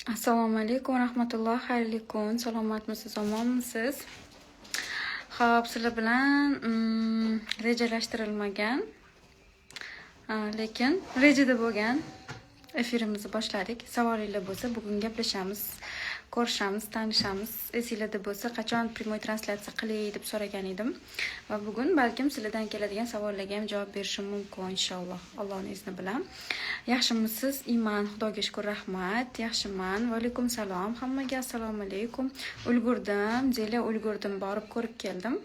Assalomu alaykum va rahmatullohi, xayrli kun. Salomatmisiz, omonmisiz? Xo'p, sizlar bilan rejalashtirilmagan, lekin rejada bo'lgan efirimizni boshladik. Savolinglar bo'lsa, bugun gaplashamiz, ko'rishamiz, tanishamiz. Esinglarda bo'lsa, qachon primoy translyatsiya qilay deb so'ragan edim va bugun balkim sizlardan keladigan savollarga ham javob berishim mumkin inshaalloh, Allohning izni bilan. Yaxshimisiz? Iman, Xudoga shukr, rahmat. Yaxshiman. Va alaykum salom hammaga. Assalomu alaykum. Ulgurdim, Zela ulgurdim, borib ko'rib keldim.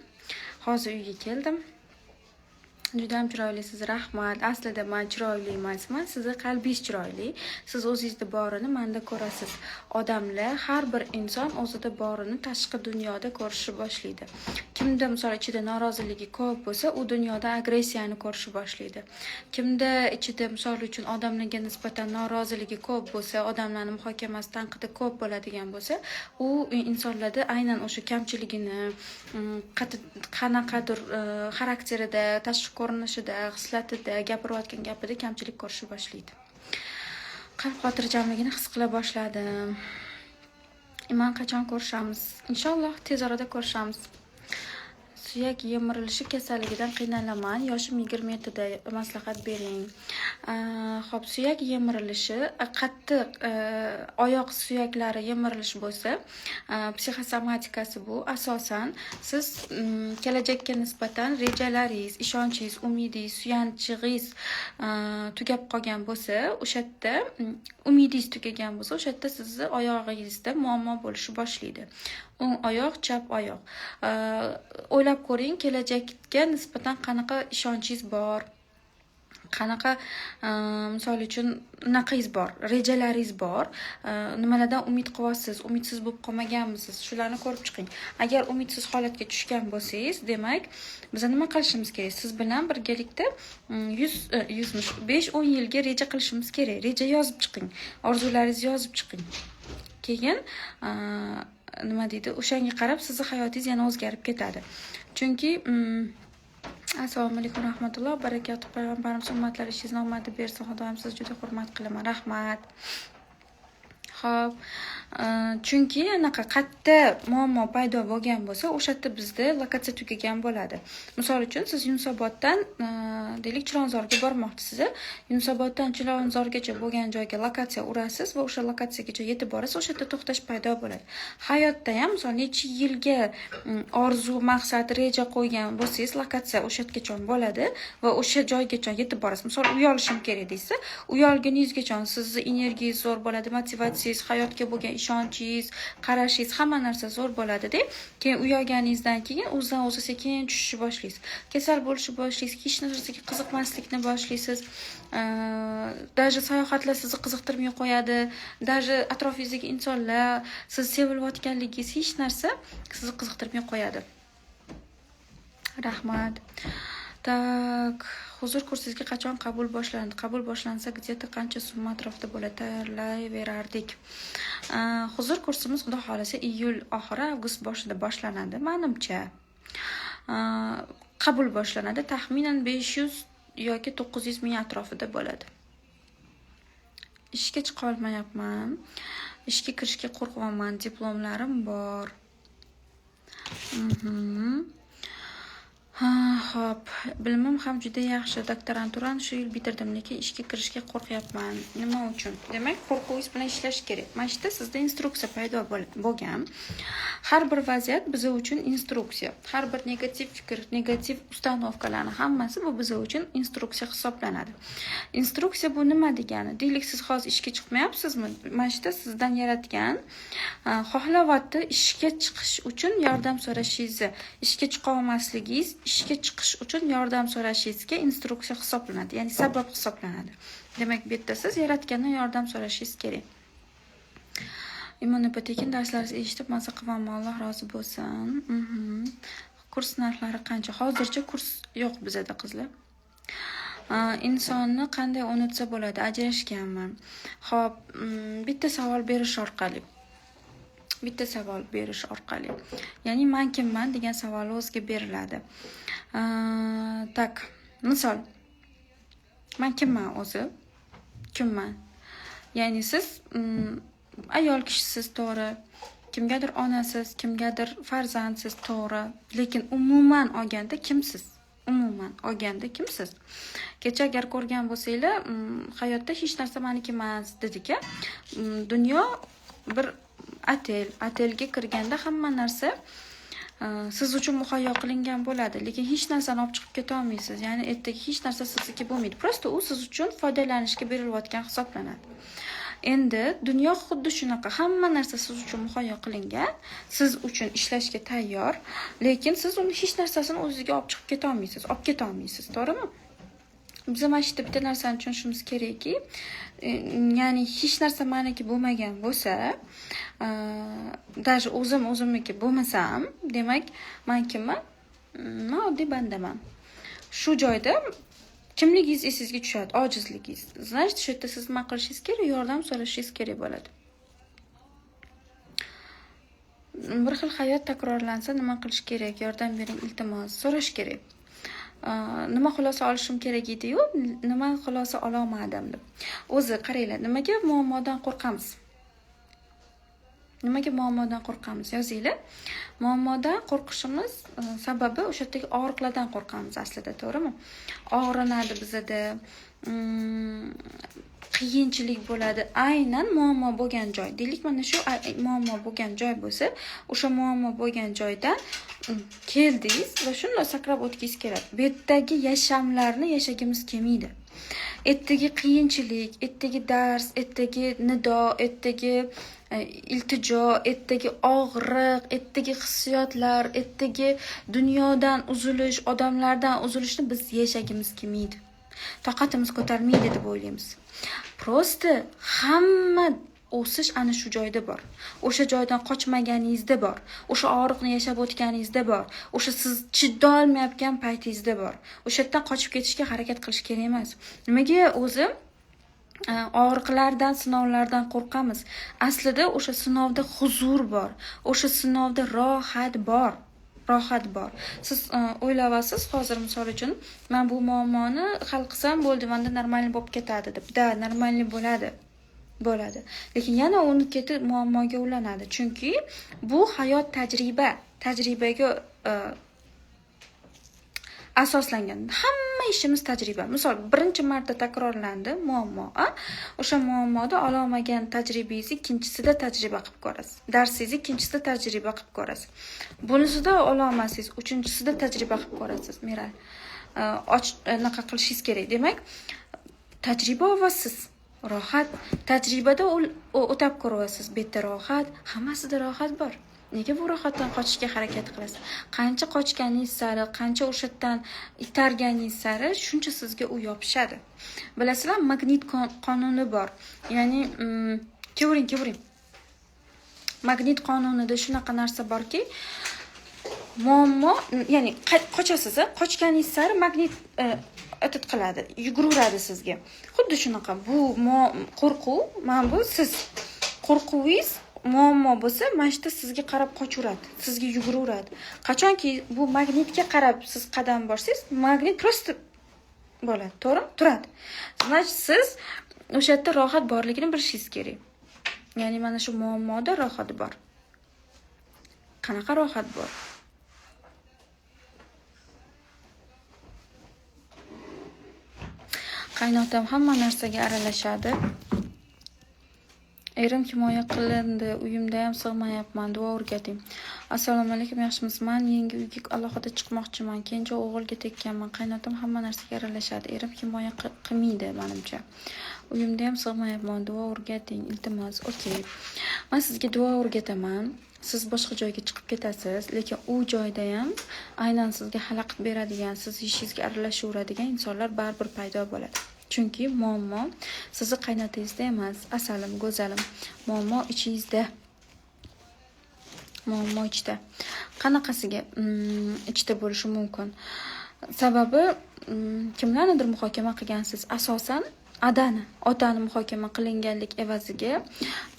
Hozir uyga keldim. Juda ham chiroylisiz, rahmat. Aslida men chiroyli emasman, sizni qalbingiz chiroyli. Siz o'zingizda borini menda ko'rasiz. Odamlar, har bir inson o'zida borini tashqi dunyoda ko'rishni boshlaydi. Kimda misol ichida noroziligi ko'p bo'lsa, u dunyoda agressiyani ko'rishni boshlaydi. Kimda ichida misol uchun odamlarga nisbatan noroziligi ko'p bo'lsa, odamlarning muhokamasi, tanqidi ko'p bo'ladigan bo'lsa, u insonlarda aynan o'sha kamchiligini, qanaqadir xarakterida, tashqi ko'rinishida, hislatida, gapirayotgan gapida kamchilik ko'rishni boshlaydi. Qalb xotirjamligini his qila boshladim. Iman, qachon ko'rishamiz? Inshaalloh tez orada ko'rishamiz. Suyak yemirilishi kasalligidan qiynalaman. Yoshim 27da, maslahat bering. Xo'p, suyak yemirilishi, qattiq oyoq suyaklari yemirilishi bo'lsa, psixosomatikasi bu. Asosan siz kelajakka nisbatan rejalaringiz, ishonchingiz, umidingiz, suyanchingiz tugab qolgan bo'lsa, o'sha yerda umidingiz tugagan bo'lsa, o'sha yerda sizni oyog'ingizda muammo bo'lishni boshlaydi. O'ng oyoq, chap oyoq. O'ylab ko'ring, kelajakka nisbatan qanaqa ishonchingiz bor, qanaqa misol uchun naqingiz bor, rejalaringiz bor, nimalardan umid qilyapsiz, umidsiz bo'lib qolmaganmisiz, shularni ko'rib chiqing. Agar umidsiz holatga tushgan bo'lsangiz, demak, biz nima qilishimiz kerak? Siz bilan birgalikda 5-10 yilga reja qilishimiz kerak. Reja yozib chiqing, orzularingizni yozib chiqing. Keyin nima deydi, o'shanga qarab sizni hayotingiz yana o'zgarib ketadi. Chunki assalomu alaykum rahmatulloh barakatuh, payg'ambarimiz ummatlaringizni omadi bersin. Xudoyim sizni juda hurmat qilaman. Rahmat. Xo'p, chunki anaqa qatta muammo paydo bo'lgan bo'lsa, o'sha yerda bizda lokatsiya tugagan bo'ladi. Misol uchun siz Yunusoboddan deylik Chilonzorga bormoqchisiz. Yunusoboddan Chilonzorgacha bo'lgan joyga lokatsiya urasiz va o'sha lokatsiyagacha yetib borasiz, o'sha yerda to'xtash paydo bo'ladi. Hayotda ham misol necha yilga orzu, maqsad, reja qo'ygan bo'lsangiz, lokatsiya o'sha yergacha bo'ladi va o'sha joygacha yetib borasiz. Misol uy olishim kerak deysiz, uy olguningizgacha sizni energiyangiz zo'r bo'ladi, motivatsiyangiz, hayotga bo'lgan ishonchingiz, qarashingiz, hamma narsa zo'r bo'ladi-da. Keyin uy olganingizdan keyin o'zidan o'zi sekin tushishni boshlaysiz. Kasal bo'lishni boshlaysiz, hech narsaga qiziqmaslikni boshlaysiz. Даже sayohatlar sizni qiziqtirmay qo'yadi. Даже atrofingizdagi insonlar, siz sevilayotganligingiz, hech narsa sizni qiziqtirmay qo'yadi. Rahmat. Tak, huzur kursiga qachon qabul boshlandi? Qabul boshlansa, где-то qancha summa atrofida bo'ladi? Tayyorlayverardik. Huzur kursimiz xudo xolasa iyul oxiri, avgust boshida boshlanadi, menimcha. Qabul boshlanadi, taxminan 500 yoki 900 ming atrofida bo'ladi. Ishga chiqa olmayapman. Ishga kirishga qo'rqyapman, diplomlarim bor. Xo'p, bilimim ham juda yaxshi. Doktoranturani shu yil bitirdim, lekin ishga kirishga qo'rqyapman. Nima uchun? Demak, qo'rquvingiz bilan ishlash kerak. Mana shu yerda sizda instruksiya paydo bo'lgan. Har bir vaziyat biz uchun instruksiya. Har bir negativ fikr, negativ ustanovkalarning hammasi bu biz uchun instruksiya hisoblanadi. Instruksiya bu nima degani? Deylik, siz hozir ishga chiqmayapsizmi? Mana shu yerda sizdan yaratgan xohlayapti ishga chiqish uchun yordam so'rashingizni, ishga chiqa olmasligingiz, ishga chiqish uchun yordam so'rashingizga instruksiya hisoblanadi, ya'ni sabab hisoblanadi. Demak, bu yerda siz yaratgandan yordam so'rashingiz kerak. Immunopatekin darslaringizni eshitib maza qilaman, Alloh rozi bo'lsin. Kurs narxlari qancha? Hozircha kurs yo'q bizda, qizlar. Insonni qanday unutsa bo'ladi? Ajrashganman. Xo'p, bitta savol berish orqali. Ya'ni men kimman degan savol o'ziga beriladi. Tak, misol, men kimman o'zi? Kimman? Ya'ni siz ayol kishisiz, to'g'ri. Kimgadir onasiz, kimgadir farzandsiz, to'g'ri. Lekin umuman olganda kimsiz? Umuman olganda kimsiz? Kecha agar ko'rgan bo'lsanglar, hayotda hech narsa meniki emas dedik-a. Dunyo bir atelga kirganda hamma narsa siz uchun muhayyo qilingan bo'ladi, lekin hech narsani olib chiqib keta olmaysiz. Ya'ni ertaga hech narsa sizniki bo'lmaydi. Prosta u siz uchun foydalanishga berilayotgan hisoblanadi. Endi dunyo xuddi shunaqa, hamma narsa siz uchun muhayyo qilingan, siz uchun ishlashga tayyor, lekin siz uni hech narsasini o'zingizga olib chiqib keta olmaysiz, olib keta olmaysiz, to'g'rimi? Biz mana shu bitta narsani tushunishimiz kerakki, ya'ni hech narsa meniki bo'lmagan bo'lsa, даже o'zimniki bo'lmasam, demak, men kimman? Men oddiy bandaman. Shu joyda kimligingiz esingizga tushadi, ojizligingiz. Значит, shu yerda siz nima qilishingiz kerak? Yordam so'rashingiz kerak bo'ladi. Bir xil hayot takrorlansa nima qilish kerak? Yordam bering, iltimos, so'rash kerak. Nima xulosa olishim kerak edi-yu, nima xulosa ola olmadim deb. O'zi qaranglar, nimaga muammodan qo'rqamiz? Nimaga muammodan qo'rqamiz? Yozinglar. Muammodan qo'rqishimiz sababi o'sha yerdagi og'riqlardan qo'rqamiz aslida, to'g'rimi? Og'rinadi bizda, qiyinchilik bo'ladi. Aynan muammo bo'lgan joy. Deylik, mana shu muammo bo'lgan joy bo'lsa, o'sha muammo bo'lgan joydan keldingiz va shunday sakrab o'tgingiz keladi. Bu yerdagi yashamlarni yashagimiz kelmaydi. Ertaga qiyinchilik, ertaga dars, ertaga nido, ertaga iltijo, ertaga og'riq, ertaga hissiyotlar, ertaga dunyodan uzilish, odamlardan uzilishni biz yashagimiz kelmaydi. Toqatimiz ko'tarmaydi deb o'ylaymiz. Prosta hamma o'sish ana shu joyda bor. O'sha joydan qochmaganingizda bor. O'sha og'riqni yashab o'tganingizda bor. O'sha siz chidolmayotgan paytingizda bor. O'sha yerdan qochib ketishga harakat qilish kerak emas. Nimaga o'zi og'riqlardan, sinovlardan qo'rqamiz? Aslida o'sha sinovda huzur bor. O'sha sinovda rohat bor. Rohat bor. Siz o'ylayapsiz, hozir misol uchun, men bu muammoni hal qilsam bo'ldi, menda normalniy bo'lib ketadi deb. Da, normalniy bo'ladi. Lekin yana uni ketib muammoga ulanadi. Chunki bu hayot tajribaga asoslangan. Hamma ishimiz tajriba. Misol, birinchi marta takrorlandi muammo. O'sha muammoda ololmagan tajribangizni ikkinchisida tajriba qilib ko'rasiz. Darsingizni ikkinchisida tajriba qilib ko'rasiz. Bunisida ololmasangiz, uchinchisida tajriba qilib ko'rasiz. Meral, naqa qilishingiz kerak. Demak, tajriba olasiz. Rohat, tajribada o'tab ko'ryapsiz. Bu yerda rohat, hammasida rohat bor. Nega bu rohatdan qochishga harakat qilasiz? Qancha qochganingiz sari, qancha o'shadan itarganingiz sari, shuncha sizga u yopishadi. Bilasizlar, magnit qonuni bor. Ya'ni, kevuring. Magnit qonunida shunaqa narsa borki, muammo, ya'ni qochasiz, qochganingiz sari magnit o'tib qiladi, yuguradi sizga. Xuddi shunaqa. Bu qo'rquv, mana bu siz qo'rquvingiz muammo bo'lsa, mana shu sizga qarab qochaveradi, sizga yuguraveradi. Qachonki bu magnitga qarab siz qadam bossangiz, magnit prosta bo'ladi, to'g'rimi? Turadi. Значит, siz o'sha yerda rohat borligini bilishingiz kerak. Ya'ni mana shu muammoda rohat bor. Qanaqa rohat bor? Qaynotam hamma narsaga aralashadi. Erim himoya qilindi, uyimda ham sig'mayapman, duo o'rgating. Assalomu alaykum, yaxshimisiz? Men yangi uyga alohida chiqmoqchiman. Kenja o'g'ilga tekkanman. Qaynotam hamma narsaga aralashadi. Erim himoya qilmaydi menimcha. Uyimda ham sig'mayapman, duo o'rgating, iltimos. Okey. Men sizga duo o'rgataman. Siz boshqa joyga chiqib ketasiz, lekin u joyda ham aynan sizga xalaqit beradigan, siz ishingizga aralashaveradigan insonlar baribir paydo bo'ladi. Chunki muammo sizni qaynotingizda emas, asalim, go'zalim. Muammo ichingizda. Muammo ichda. Qanaqasiga ichda bo'lishi mumkin? Sababi kimlarnidir muhokama qilgansiz. Asosan otani muhokama qilinganlik evaziga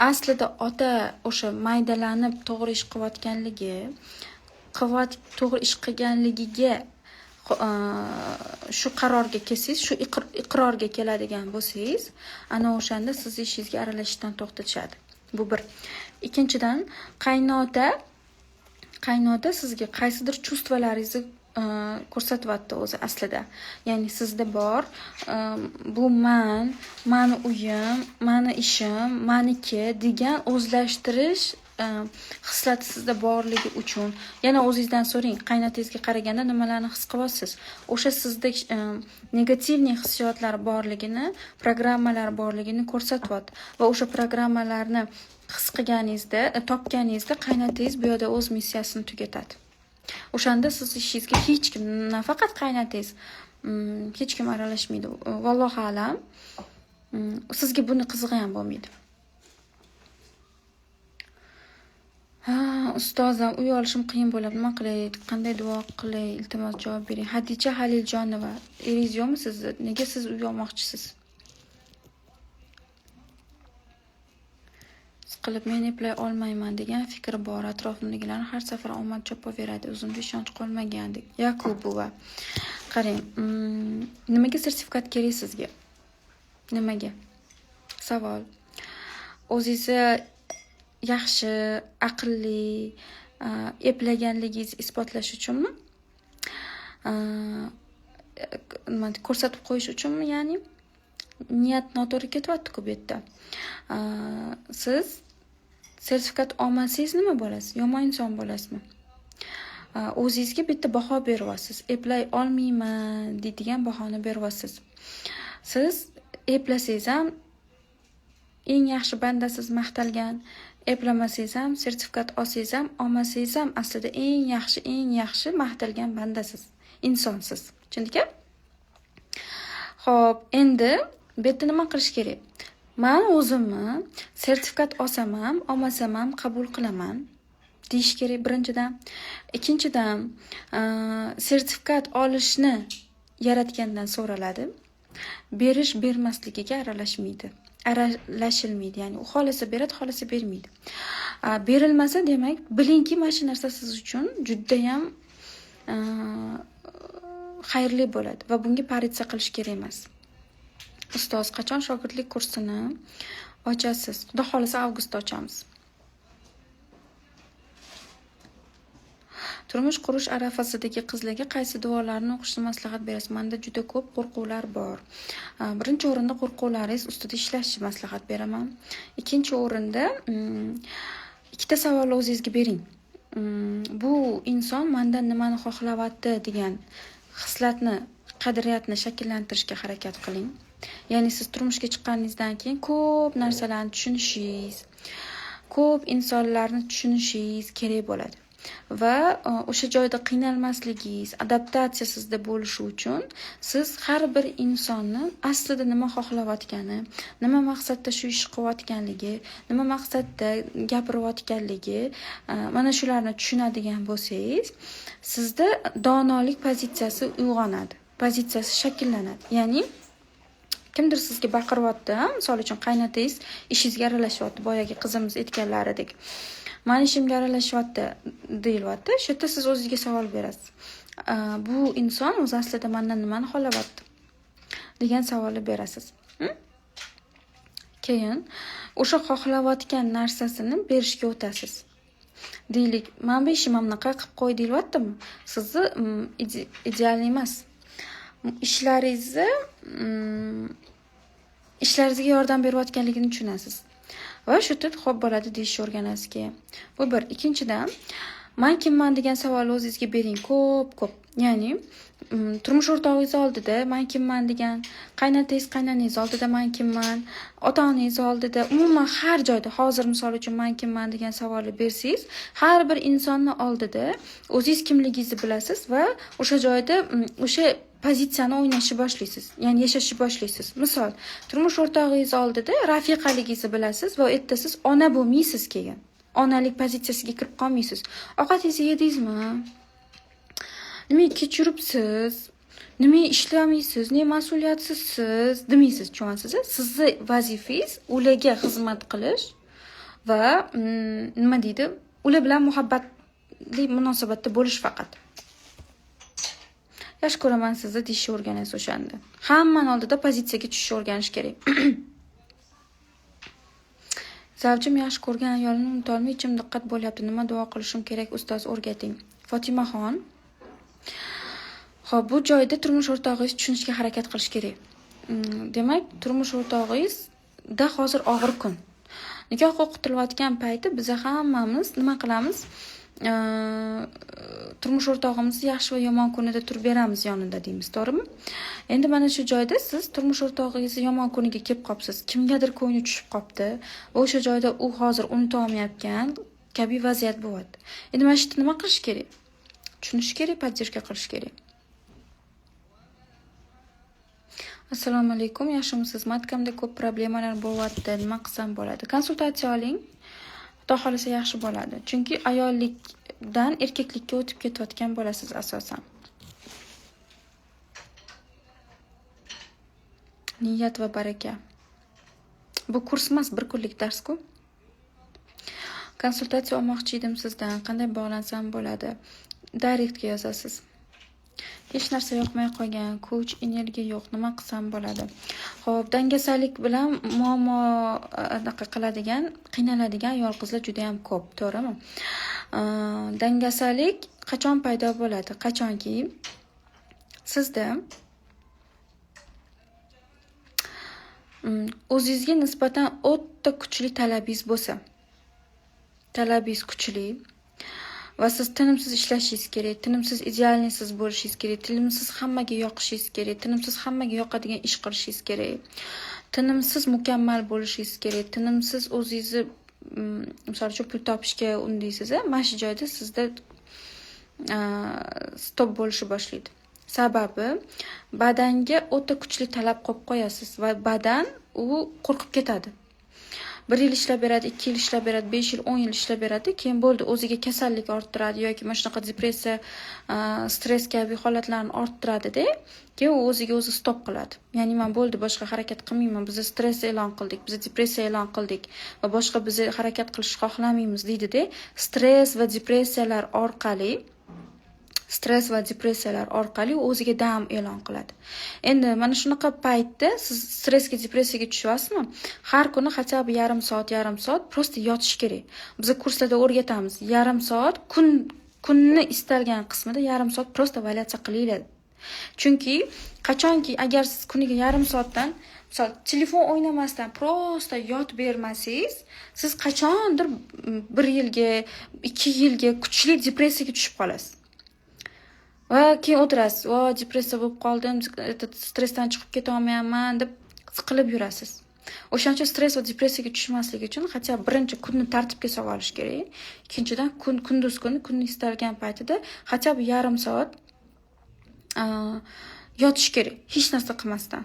aslida ota o'sha maydalanib to'g'ri ish qilayotganligi, to'g'ri ish qilganligiga shu qarorga kelsangiz, shu iqrorga keladigan bo'lsangiz, ana o'shanda siz ishingizga aralashishdan to'xtatishadi. Bu bir. Ikkinchidan, qaynota sizga qaysidir chuvstvalaringizni ko'rsatyapti o'zi aslida. Ya'ni sizda bor, bu mani uyim, mani ishim, maniki degan o'zlashtirish hislati sizda borligi uchun yana o'zingizdan so'rang, qaynotangizga qaraganda nimalarni his qilyapsiz? O'sha sizda negativniy hissiyotlar borligini, programmalar borligini ko'rsatyapti va o'sha programmalarni his qilganingizda, topganingizda qaynotangiz bu yerda o'z missiyasini tugatadi. O'shanda siz ishingizga hech kim, nafaqat qaynotangiz, hech kim aralashmaydi. Vallohu alam, sizga buni qizig'i ham bo'lmaydi. Ustozim, uy olishim qiyin bo'ladi. Nima qilay? Qanday duo qilay? Iltimos javob bering. Hadicha Haliljonova, eringiz yo'qmi sizni? Nega siz uy olmoqchisiz? Qilib men eplay olmayman degan fikri bor. Atrofimdagilarni har safar omad chopaveradi. O'zimga ishonch qolmagandek. Yakubova. Qarang, nimaga sertifikat kerak sizga? Nimaga? Savol. O'zingizni yaxshi, aqlli, eplaganligingizni isbotlash uchunmi? Nima ko'rsatib qo'yish uchunmi, ya'ni? Niyat noto'g'ri ketyapti-ku bu yerda. Siz sertifikat olmasangiz nima bo'lasiz? Yomon inson bo'lasizmi? O'zingizga bitta baho beryapsiz. Eplay olmayman deydigan bahoni beryapsiz. Siz eplasangiz ham eng yaxshi bandasiz maqtalgan, eplamasangiz ham, sertifikat olsangiz ham, olmasangiz ham aslida eng yaxshi maqtalgan bandasiz, insonsiz. Tushundingmi? Xo'p, endi bu yerda nima qilish kerak? Men o'zimni sertifikat olsam ham, olmasam ham qabul qilaman deyish kerak birinchidan. Ikkinchidan, sertifikat olishni yaratgandan so'raladi. Bermasligiga aralashilmaydi. Ya'ni u xolasa beradi, xolasa bermaydi. Berilmasa, demak, bilingki, mana shu narsa siz uchun juda ham xayrli bo'ladi va bunga paritsiya qilish kerak emas. Ustoz, qachon shogirdlik kursini ochasiz? Xudo xolasa avgustda ochamiz. Turmush qurish arafasidagi qizlarga qaysi duolarni o'qishni maslahat berasiz? Menda juda ko'p qo'rquvlar bor. Birinchi o'rinda qo'rquvlaringiz ustida ishlashni maslahat beraman. Ikkinchi o'rinda ikkita savolni o'zingizga bering. Bu inson mendan nimani xohlayapti degan hislatni, qadriyatni shakllantirishga harakat qiling. Ya'ni siz turmushga chiqqaningizdan keyin ko'p narsalarni tushunishingiz, ko'p insonlarni tushunishingiz kerak bo'ladi. Va o'sha joyda qiynalmasligingiz, adaptatsiya sizda bo'lishi uchun siz har bir insonni aslida nima xohlayotgani, nima maqsadda shu ishni qilayotganligi, nima maqsadda gapirayotganligi, mana shularni tushunadigan bo'lsangiz, sizda donolik pozitsiyasi uyg'onadi, pozitsiyasi shakllanadi. Ya'ni kimdir sizga baqiryapti, misol uchun qaynotangiz ishingizga aralashyapti, boyagi qizimiz aytganlaridek. Mani ishimga aralashyapti deyilyapti. Shu yerda siz o'zingizga savol berasiz. Bu inson o'zi aslida mendan nimani xohlayapti degan savolni berasiz. Keyin o'sha xohlayotgan narsasini berishga o'tasiz. Deylik, men bu ishimni bunaqa qilib qo'y deyilyaptimi? Sizni ideal emas. Ishlaringizga yordam berayotganligini tushunasiz. Va shu yerda xo'p bo'ladi deyishni o'rganasiz keyin. Bu bir. Ikkinchidan, men kimman degan savolni o'zingizga bering, ko'p. Ya'ni turmush o'rtog'ingiz oldida men kimman degan, qaynotangiz, qaynonangiz oldida men kimman, ota-onangiz oldida, umuman har joyda, hozir misol uchun men kimman degan savolni bersangiz, har bir insonni oldida o'zingiz kimligingizni bilasiz va o'sha joyda o'sha pozitsiyani o'ynashni boshlaysiz, ya'ni yashashni boshlaysiz. Misol, turmush o'rtog'ingiz oldida rafiqaligingizni bilasiz va u yerda siz ona bo'lmaysiz keyin. Onalik pozitsiyasiga kirib qolmaysiz. Ovqatingizni yedingizmi? Nima kech yuribsiz? Nima ishlamaysiz? Nima mas'uliyatsizsiz demaysiz, tushunasiz? Sizni vazifangiz ularga xizmat qilish va nima deydi? Ular bilan muhabbatli munosabatda bo'lish faqat. Yaxshi ko'raman sizni deyishni o'rganasiz o'shanda. Hamma oldida pozitsiyaga tushishni o'rganish kerak. Zavjim yaxshi ko'rgan ayolini unutolmay ichim diqqat bo'lyapti. Nima duo qilishim kerak, ustoz o'rgating. Fotimaxon. Xo'p, bu joyda turmush o'rtog'ingiz tushunishga harakat qilish kerak. Demak, turmush o'rtog'ingizda hozir og'ir kun. Nikoh o'qitilayotgan payti biz hammamiz nima qilamiz? Turmush o'rtog'imizni yaxshi va yomon kunida turib beramiz yonida deymiz, to'g'rimi? Endi mana shu joyda siz turmush o'rtog'ingizni yomon kuniga kelib qolibsiz. Kimgadir ko'ngli tushib qopti. O'sha joyda u hozir unuta olmayotgan kabi vaziyat bo'lyapti. Endi mana shu yerda nima qilish kerak? Tushunish kerak, podдержка qilish kerak. Assalomu alaykum, yaxshimisiz? Matkamda ko'p problemalar bo'lyapti. Nima qilsam bo'ladi? Konsultatsiya oling. Xudo xolasa yaxshi bo'ladi. Chunki ayollikdan erkaklikka o'tib ketayotgan bo'lasiz asosan. Niyat va baraka. Bu kurs emas, bir kunlik dars-ku. Konsultatsiya olmoqchi edim sizdan. Qanday bog'lansam bo'ladi? Direktga yozasiz. Hech narsa yoqmay qolgan, kuch, energiya yo'q, nima qilsam bo'ladi? Xo'p, dangasalik bilan muammo qiladigan, qiynaladigan ayol qizlar juda ham ko'p, to'g'rimi? Dangasalik qachon paydo bo'ladi? Qachonki sizda o'zingizga nisbatan o'ta kuchli talabingiz bo'lsa, talabingiz kuchli va siz tinimsiz ishlashingiz kerak, tinimsiz idealnisiz bo'lishingiz kerak, tinimsiz hammaga yoqishingiz kerak, tinimsiz hammaga yoqadigan ish qilishingiz kerak, tinimsiz mukammal bo'lishingiz kerak, tinimsiz o'zingizni misol uchun pul topishga undaysiz, mana shu joyda sizda stop bo'lishi boshlaydi. Sababi badanga o'ta kuchli talab qo'yib qo'yasiz va badan u qo'rqib ketadi. 1 yil ishlab beradi, 2 yil ishlab beradi, 5 yil, 10 yil ishlab beradi, keyin bo'ldi o'ziga kasallik orttiradi yoki mana shunaqa depressiya, stress kabi holatlarni orttiradi-da, keyin u o'ziga o'zi stop qiladi. Ya'ni men bo'ldi, boshqa harakat qilmayman, biz stress e'lon qildik, biz depressiya e'lon qildik va boshqa biz harakat qilishni xohlamaymiz deydi-da. Stress va depressiyalar orqali o'ziga dam e'lon qiladi. Endi mana shunaqa paytda siz stressga, depressiyaga tushyapsizmi? Har kuni хотя бы yarim soat просто yotish kerak. Biz kurslarda o'rgatamiz. Yarim soat kunni istalgan qismida yarim soat просто valyasiya qilinglar. Chunki qachonki agar siz kuniga yarim soatdan, misol telefon o'ynamasdan просто yotib bermasangiz, siz qachondir 1 yilga, 2 yilga kuchli depressiyaga tushib qolasiz. Va keyin o'tirasiz, depressiya bo'lib qoldim, stressdan chiqib keta olmayapman deb siqilib yurasiz. O'shaning uchun stress va depressiyaga tushmaslik uchun hatto birinchi kunni tartibga solib olish kerak. Ikkinchidan kunduz kunni istalgan paytida hatto yarim soat yotish kerak, hech narsa qilmasdan.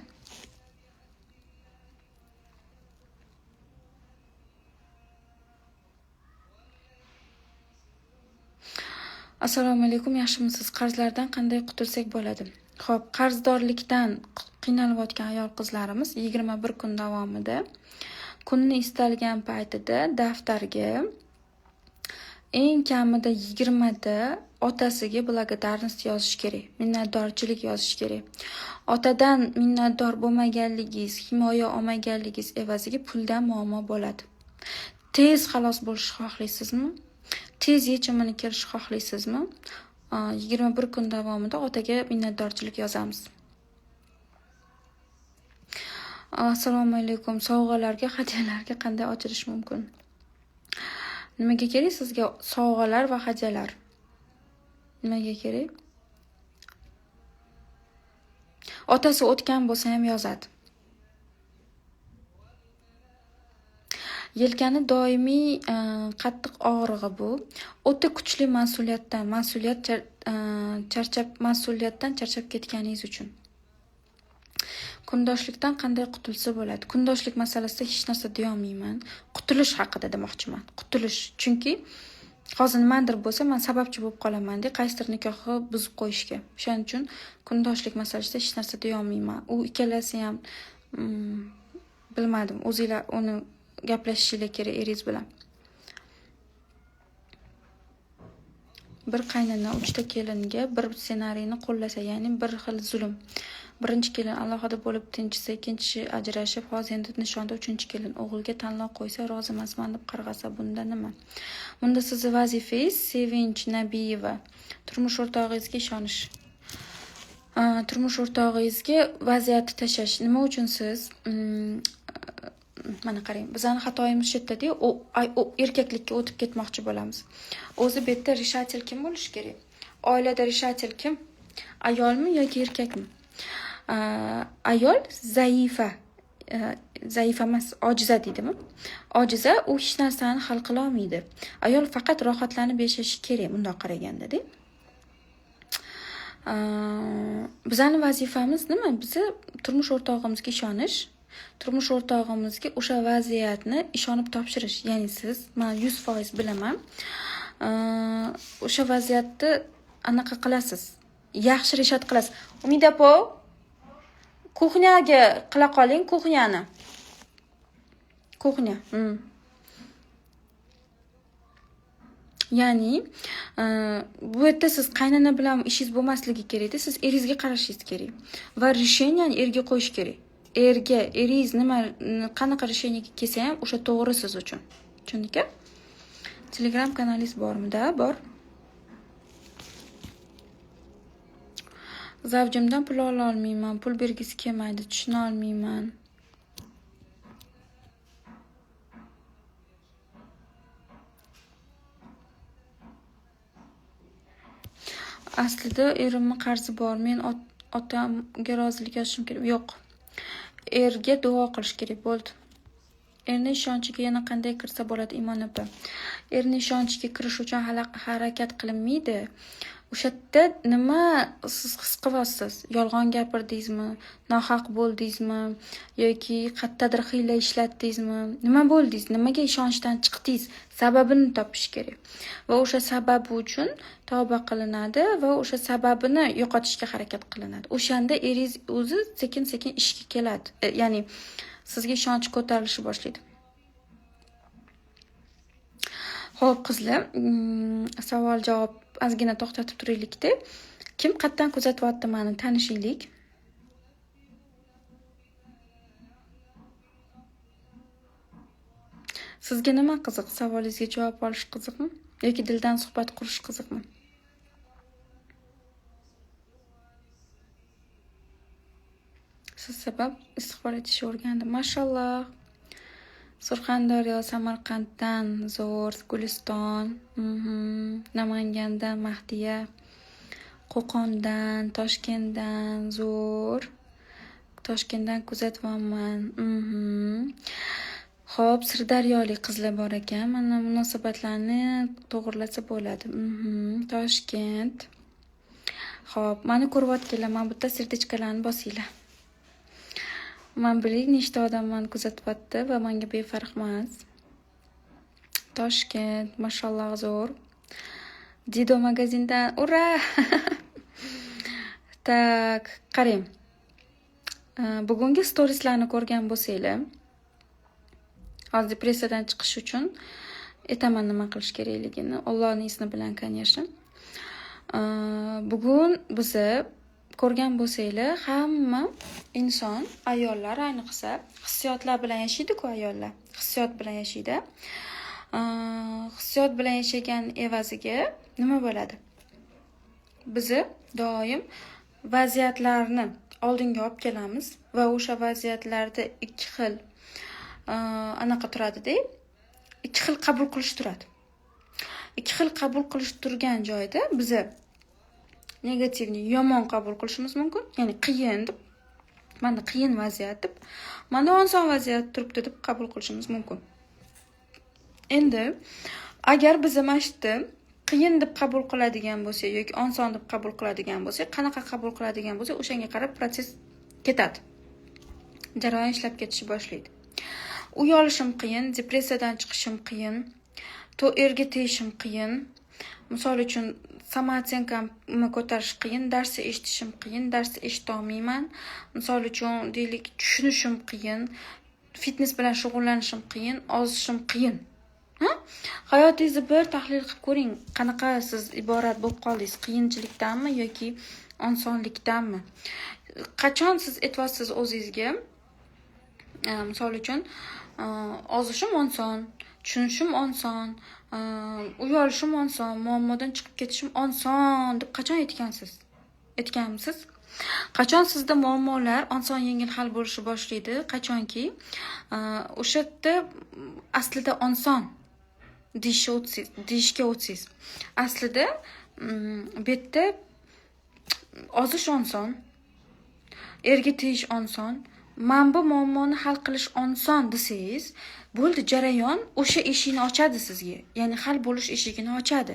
Assalomu alaykum, yaxshimisiz? Qarzlardan qanday qutulsak bo'ladi? Xo'p, qarzdorlikdan qiynalayotgan ayol qizlarimiz 21 kun davomida kunni istalgan paytida daftarga eng kamida 20 ta otasiga благодарность yozish kerak, minnatdorchilik yozish kerak. Otadan minnatdor bo'lmaganligingiz, himoya olmaganligingiz evaziga puldan muammo bo'ladi. Tez xalos bo'lishni xohlaysizmi? Tez yechimini kelishni xohlaysizmi? 21 kun davomida otaga minnatdorchilik yozamiz. Assalomu alaykum. Sovg'alarga, hadyalarga qanday ochilish mumkin? Nimaga kerak sizga sovg'alar va hadyalar? Nimaga kerak? Otasi o'tgan bo'lsa ham yozadi. Yelkani doimiy qattiq og'rig'i bu. O'ta kuchli mas'uliyatdan charchab ketganingiz uchun. Kundoshlikdan qanday qutulsa bo'ladi? Kundoshlik masalasida hech narsa deya olmayman. Qutulish haqida demoqchiman. Qutulish. Chunki hozir nimadir bo'lsa, men sababchi bo'lib qolaman deb qaysidir nikohni buzib qo'yishga. Shuning uchun kundoshlik masalasida hech narsa deya olmayman. U ikkalasi ham bilmadim. O'zinglar uni gaplashishinglar kerak eringiz bilan. Bir qaynona 3 ta kelinga bir ssenariyni qo'llasa, ya'ni bir xil zulm. Birinchi kelin alohida bo'lib tinchisa, ikkinchisi ajrashib, hozir endi nishonda uchinchi kelin o'g'ilga tanlov qo'ysa, rozi emasman deb qarg'asa, bunda nima? Bunda sizni vazifangiz Sevinch Nabiyeva, turmush o'rtog'ingizga ishonish. Turmush o'rtog'ingizga vaziyatni tashlash. Nima uchun siz mana qarang, bizning xatoyimiz shu yerda-da, u erkaklikka o'tib ketmoqchi bo'lamiz. O'zi bu yerda rishatel kim bo'lishi kerak? Oilada rishatel kim? Ayolmi yoki erkakmi? Ayol zaifa. Zaif emas, ojiza deydimi? Ojiza u hech narsani hal qila olmaydi. Ayol faqat rohatlanib yashashi kerak, bundoq qaraganda-da. Bizning vazifamiz nima? Bizni turmush o'rtog'imizga ishonish, turmush o'rtog'imizga o'sha vaziyatni ishonib topshirish. Ya'ni siz, men 100% bilaman, o'sha vaziyatni anaqa qilasiz. Yaxshi rishat qilasiz. Umida opa, kuxnyaga qila qoling, kuxnyani. Kuxnya. Ya'ni bu yerda siz qaynona bilan ishingiz bo'lmasligi kerak-da, siz eringizga qarashingiz kerak va risheniyani erga qo'yish kerak. Eringiz nima qanaqa risheniyaga kelsa ham o'sha to'g'ri siz uchun. Tushundingmi? Telegram kanalingiz bormi-da? Bor. Zavjimdan pul ola olmayman, pul bergisi kelmaydi, tushuna olmayman. Aslida erimni qarzi bor. Men otamga rozilik yozishim kerak. Yo'q. Erga duo qilish kerak bo'ldi. Erning ishonchiga yana qanday kirsa bo'ladi Imon opa? Erning ishonchiga kirish uchun harakat qilinmaydi. O'sha yerda nima siz his qilyapsiz? Yolg'on gapirdingizmi? Nohaq bo'ldingizmi? Yoki qayerdadir hiyla ishlatdingizmi? Nima bo'ldingiz? Nimaga ishonchdan chiqdingiz? Sababini topish kerak. Va o'sha sababi uchun tavba qilinadi va o'sha sababini yo'qotishga harakat qilinadi. O'shanda eringiz o'zi sekin-sekin ishga keladi. Ya'ni sizga ishonch ko'tarilishi boshlaydi. Xo'p, qizlar, savol-javob ozgina to'xtatib turaylik-da. Kim qayerdan kuzatyapti meni? Tanishaylik. Sizga nima qiziq? Savolingizga javob olish qiziqmi? Yoki dildan suhbat qurish qiziqmi? Siz sabab istiqbol etishni o'rgandim. Mashalloh. Surxondaryo, Samarqanddan Zo'r, Guliston, Namangandan Mahdiya, Qo'qondan, Toshkentdan Zo'r, Toshkentdan kuzatyapman. Xo'p, Sirdaryolik qizlar bor ekan. Mana munosabatlarni to'g'rilasa bo'ladi. Toshkent. Xo'p, meni ko'rayotganlar, men bitta sertichkalarni bosinglar. Men biling nechta odam meni kuzatyapti va menga befarq emas. Toshkent, mashalloh zo'r. Dido magazindan, ura! Tak, qarang. Bugungi storieslarni ko'rgan bo'lsanglar, hozir depressiyadan chiqish uchun aytaman nima qilish kerakligini, Allohning izni bilan, конечно. Bugun bizni ko'rgan bo'lsanglar, hamma inson, ayollar ayniqsa hissiyotlar bilan yashaydi-ku ayollar. Hissiyot bilan yashaydi. Hissiyot bilan yashagan evaziga nima bo'ladi? Bizi doim vaziyatlarni oldinga olib kelamiz va o'sha vaziyatlarda ikki xil anaqa turadi-da. Ikki xil qabul qilish turadi. Ikki xil qabul qilish turgan joyda bizi negativni yomon qabul qilishimiz mumkin. Ya'ni qiyin deb, mana qiyin vaziyat deb, mana oson vaziyat turibdi deb qabul qilishimiz mumkin. Endi agar biz mana shu qiyin deb qabul qiladigan bo'lsak yoki oson deb qabul qiladigan bo'lsak, qanaqa qabul qiladigan bo'lsak, o'shanga qarab proses ketadi. Jarayon ishlab ketishi boshlaydi. Uyalishim qiyin, depressiyadan chiqishim qiyin, erga tegishim qiyin. Misol uchun samootenkamni ko'tarish qiyin, darsni eshitishim qiyin, darsni eshita olmayman. Misol uchun deylik, tushunishim qiyin, fitness bilan shug'ullanishim qiyin, ozishim qiyin. Hayotingizni bir tahlil qilib ko'ring, qanaqa siz iborat bo'lib qoldingiz, qiyinchilikdanmi yoki osonlikdanmi? qachon siz aytyapsiz o'zingizga, misol uchun ozishim oson, tushunishim oson, uyalishim oson, muammodan chiqib ketishim oson deb qachon aytganmisiz? Qachon sizda muammolar oson yengil hal bo'lishni boshlaydi? Qachonki o'sha yerda aslida oson deyishga o'tsangiz. Aslida bu yerda ozish oson, erga tegish oson, mana bu muammoni hal qilish oson desangiz, bo'ldi, jarayon o'sha eshikni ochadi sizga. Ya'ni hal bo'lish eshigini ochadi.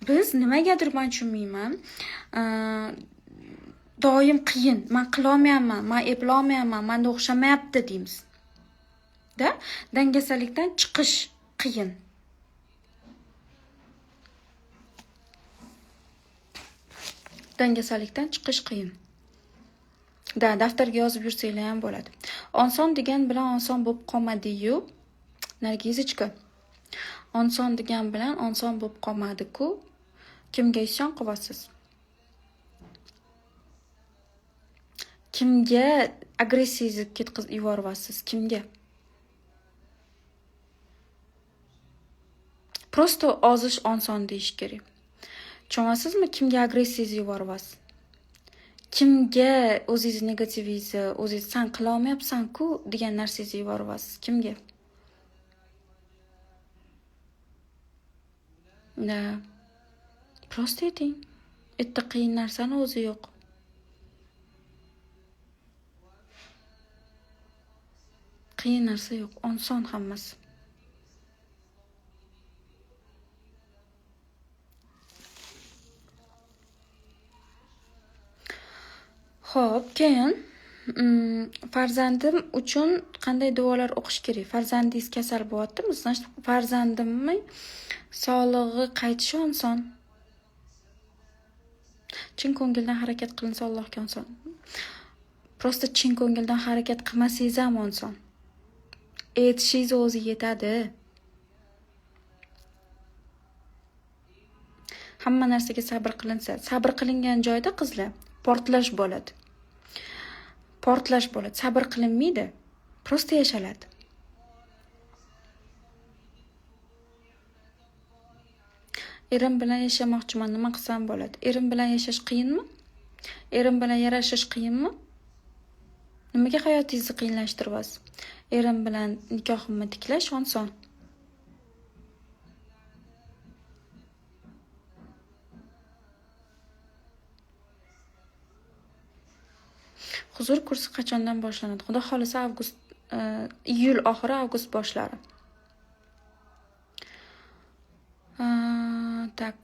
Biz nimagadir men tushunmayman, doim qiyin, men qilolmayapman, men eplolmayapman, menda o'xshamayapti deymiz. Dangasalikdan chiqish qiyin. Dangasalikdan chiqish qiyin. Daftarga yozib yursanglar ham bo'ladi. Oson degan bilan oson bo'lib qolmadi-yu. Nargizichka. Oson degan bilan oson bo'lib qolmadi-ku. Kimga isyon qilyapsiz? Kimga agressiyangizni ketkazib yuboryapsiz? Kimga? Prosto ozish oson deyish kerak. Tushunasizmi? Kimga agressiyangizni yuboryapsiz? Kimga o'zingiz negativingizni, o'zingiz san qila olmayapsan-ku degan narsangizni yuboryapsiz? Kimga? Prosto ayting. Bitta qiyin narsani o'zi yo'q. Qiyin narsa yo'q, oson hammasi. Xo'p, keyin farzandim uchun qanday duolar o'qish kerak? Farzandingiz kasal bo'lyaptimi? Farzandimni sog'lig'i qaytishi oson. Chin ko'ngildan harakat qilinsa Allohga oson. Prosta chin ko'ngildan harakat qilmasangiz ham oson. Aytishingiz o'zi yetadi. Hamma narsaga sabr qilinsa, sabr qilingan joyda qizlar portlash bo'ladi. Sabr qilinmaydi. Prosta yashaladi. Erim bilan yashamoqchiman, nima qilsam bo'ladi? Erim bilan yashash qiyinmi? Erim bilan yarashish qiyinmi? Nimaga hayotingizni qiyinlashtiryapsiz? Erim bilan nikohimni tiklash oson. Huzur kursi qachondan boshlanadi? Xudo xolisa iyul oxiri, avgust boshlari. Tak.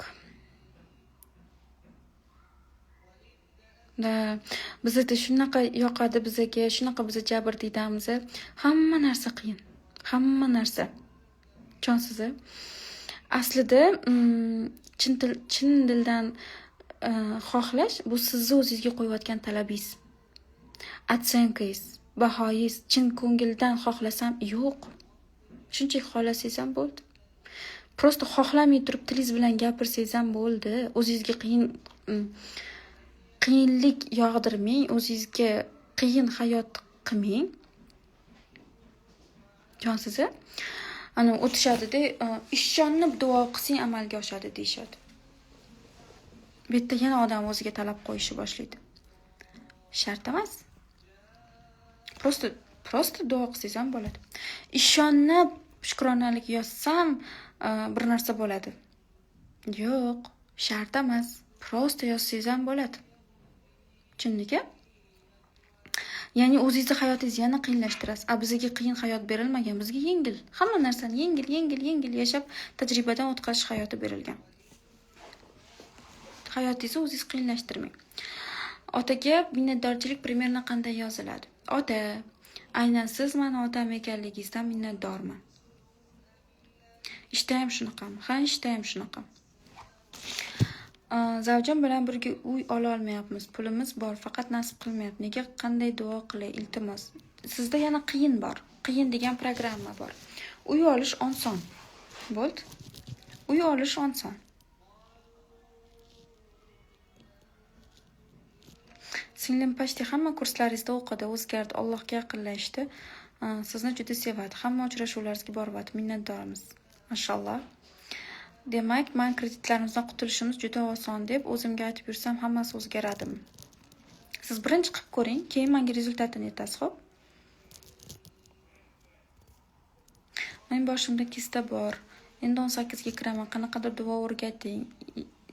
Bizda shunaqa yoqadi bizga, shunaqa biz jabr deydamiz. Hamma narsa qiyin. Hamma narsa. Tushunsiz? Aslida chin dildan xohlash bu sizni o'zingizga qo'yayotgan talabingiz. Atsenkangiz, bahoyingiz. Chin ko'ngildan xohlasam yo'q. Shunchaki xohlasangiz ham bo'ldi. Prosta xohlamay turib tilingiz bilan gapirsangiz ham bo'ldi. O'zingizga qiyinlik yog'dirmang, o'zingizga qiyin hayot qilmang. Tushunsiz? Ana o'tishadi-da, ishonib duo qilsang amalga oshadi deyshadi. Bu yerda yana odam o'ziga talab qo'yishni boshlaydi. Shart emas. Prosta duo qilsangiz ham bo'ladi. Ishonib shukronalik yozsam bir narsa bo'ladi. Yo'q, shart emas. Prosta yozsangiz ham bo'ladi. Tushundingmi? Ya'ni o'zingizni hayotingizni yana qiyinlashtirasiz. Bizga qiyin hayot berilmagan, bizga yengil. Hamma narsani yengil yashab tajribadan o'tkazish hayoti berilgan. Hayotingizni o'zingiz qiyinlashtirmang. Otaga minnatdorchilik primerna qanday yoziladi? Ota, aynan siz meni otam ekanligingizdan minnatdorman. Ishda ham shunaqami? Ha, ishda ham shunaqa. Zavjam bilan birga uy ola olmayapmiz. Pulimiz bor, faqat nasib qilmayapti. Nega, qanday duo qilay, iltimos. Sizda yana qiyin bor. Qiyin degan programma bor. Uy olish oson. Bo'ldi? Uy olish oson. Singlim почти hamma kurslaringizda o'qidi, o'zgardi, Allohga yaqinlashdi. Sizni juda sevadi. Hamma uchrashuvlaringizga boryapti. Minnatdormiz. Mashalloh. Demak, men kreditlarimizdan qutulishimiz juda oson deb o'zimga aytib yursam, hammasi o'zgaradimi? Siz birinchi qilib ko'ring, keyin menga rezultatini aytasiz, xo'p? Men boshimda kista bor. Endi 18 ga kiraman. Qanaqadir duo o'rgating.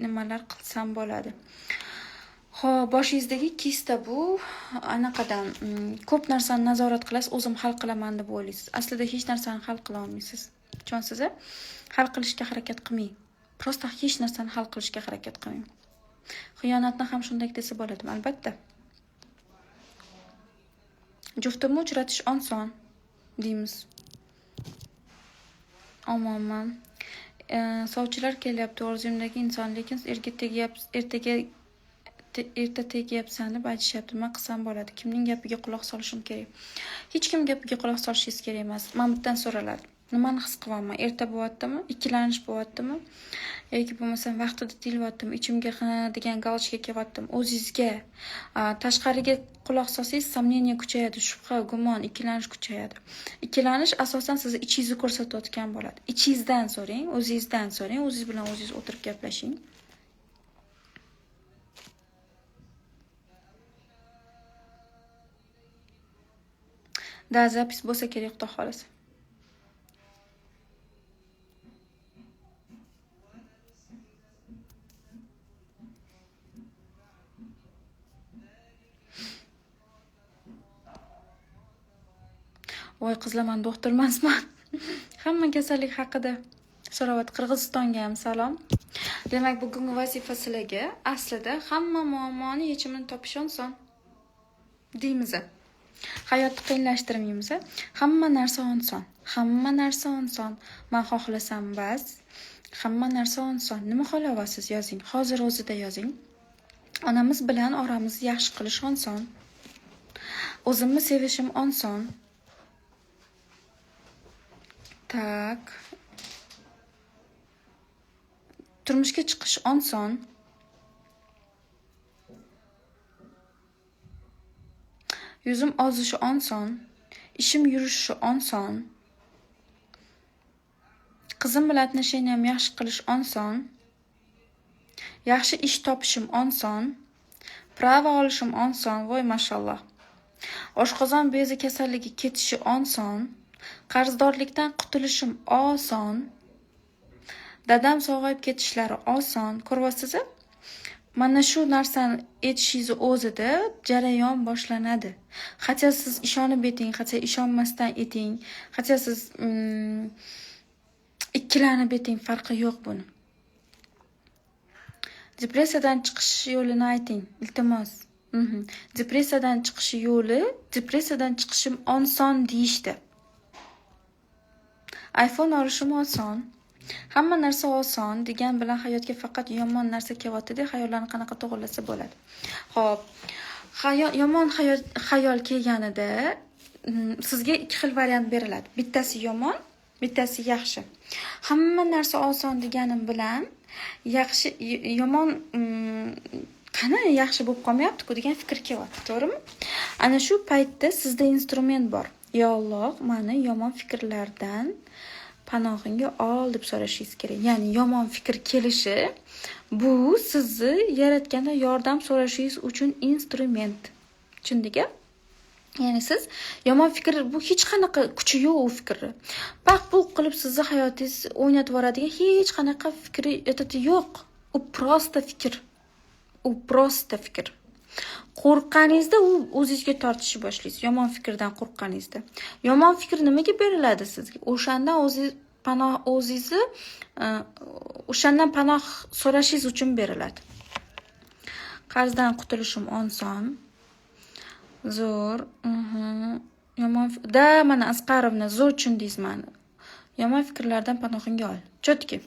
Nimalar qilsam bo'ladi? Xo'p, boshingizdagi kista bu anaqadan ko'p narsani nazorat qilasiz, o'zim hal qilaman deb o'ylaysiz. Aslida hech narsani hal qila olmaysiz. Tushunsiz? Hal qilishga harakat qilmang. Prosta hech narsani hal qilishga harakat qilmang. Xiyonatni ham shunday desa bo'ladimi? Albatta. Juftimni uchratish oson deymiz. Omonman. Sovchilar kelyapti, orzumdagi inson, lekin erta tegyapsan deb aytishyapti. Nima qilsam bo'ladi? Kimning gapiga quloq solishim kerak? Hech kim gapiga quloq solishingiz kerak emas. Mamutdan so'raladi. Nimani his qilyapman? Erta bo'lyaptimi? Ikkilanish bo'lyaptimi? Yoki bo'lmasam vaqtida tilyaptimi? Ichimga degan galochka kelyaptimi? O'zingizga tashqariga quloq solsangiz, samniya kuchayadi, shubha, gumon, ikkilanish kuchayadi. Ikkilanish asosan sizni ichingizni ko'rsatayotgan bo'ladi. Ichingizdan so'rang, o'zingizdan so'rang, o'zingiz bilan o'zingiz o'tirib gaplashing. Da, zapis bo'lsa kerak, xudo xolasa. Voy qizlar, men doktor emasman. Hamma kasallik haqida so'rayapti. Qirg'izistonga ham salom. Demak, bugungi vazifa sizlarga aslida hamma muammoni yechimini topish oson. Deymiz. Hayotni qiyinlashtirmaymiz. Hamma narsa oson. Hamma narsa oson. Men xohlasam bas. Hamma narsa oson. Nima xohlayapsiz yozing. Hozir o'zida yozing. Onamiz bilan oramizni yaxshi qilish oson. O'zimni sevishim oson. Tak. Turmushga chiqish oson. Yuzim ozishi oson. Ishim yurishi oson. Qizim bilan отношениям yaxshi qilish oson. Yaxshi ish topishim oson. Prava olishim oson. Voy mashalloh. Oshqozon bezi kasalligi ketishi oson. Qarzdorlikdan qutulishim oson. Dadam sog'ayib ketishlari oson. Ko'ryapsiz? Mana shu narsani aytishingiz o'zida jarayon boshlanadi. Qachon siz ishonib eting, qachon ishonmasdan eting, qachon siz ikkilanib eting, farqi yo'q buni. Depressiyadan chiqish yo'lini ayting, iltimos. Depressiyadan chiqish yo'li, depressiyadan chiqishim oson deyishdi. iPhone olishim oson. Hamma narsa oson degan bilan hayotga faqat yomon narsa kelyapti-da, xayollarni qanaqa to'g'rilasa bo'ladi. Xo'p, yomon xayol kelganida sizga ikki xil variant beriladi. Bittasi yomon, bittasi yaxshi. Hamma narsa oson deganim bilan yaxshi yomon qani yaxshi bo'lib qolmayapti-ku degan fikr kelyapti, to'g'rimi? Ana shu paytda sizda instrument bor. Ya Alloh, meni yomon fikrlardan panohingga ol deb so'rashingiz kerak. Ya'ni yomon fikr kelishi bu sizni yaratganda yordam so'rashingiz uchun instrument. Tushundingmi? Ya'ni siz yomon fikr bu hech qanaqa kuchi yo'q u fikrni. Paq-puq qilib sizni hayotingiz o'ynatib yoradigan hech qanaqa fikri yo'q. U prosta fikr. U prosta fikr. Qo'rqqaningizda u o'zingizga tortishni boshlaysiz. Yomon fikrdan qo'rqqaningizda. Yomon fikr nimaga beriladi sizga? O'shandan o'shandan panoh so'rashingiz uchun beriladi. Qarzdan qutulishim oson. Zo'r. Yomon mana Asqarovni zo'r tushundingiz meni. Yomon fikrlardan panohingga ol. Chotki.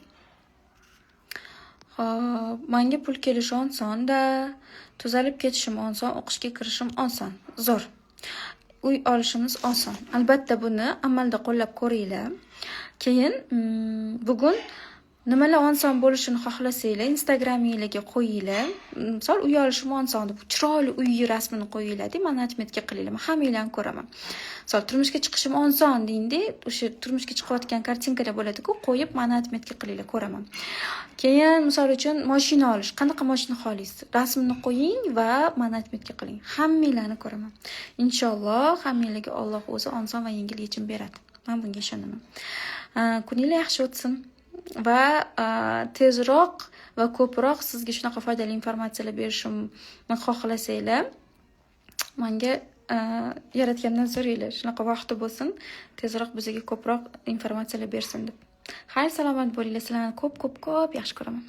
Xo'p, menga pul kelishi oson-da, tuzalib ketishim oson, o'qishga kirishim oson. Zo'r. Uy olishimiz oson. Albatta buni amalda qo'llab ko'ringlar. Keyin bugun nimalar oson bo'lishini xohlasanglar, Instagramingizga qo'yinglar. Misol, uy olishim oson deb chiroyli uy rasmini qo'yinglar-da, meni atmetga qilinglar. Men hammanglarni ko'raman. Misol, turmushga chiqishim oson deyingda, o'sha turmushga chiqayotgan kartinkalar bo'ladi-ku, qo'yib meni atmetga qilinglar, ko'raman. Keyin misol uchun mashina olish, qanaqa mashina xohlaysiz? Rasmini qo'ying va meni atmetga qiling. Hammanglarni ko'raman. Inshaalloh hammanglarga Alloh o'zi oson va yengil yechim beradi. Men bunga ishonaman. Kuninglar yaxshi o'tsin. Va tezroq va ko'proq sizga shunaqa foydali informatsiyalar berishimni xohlasanglar, menga yaratgandan so'ranglar, shunaqa vaqti bo'lsin, tezroq bizga ko'proq informatsiyalar bersin deb. Xayr, salomat bo'linglar, sizlarni ko'p yaxshi ko'raman.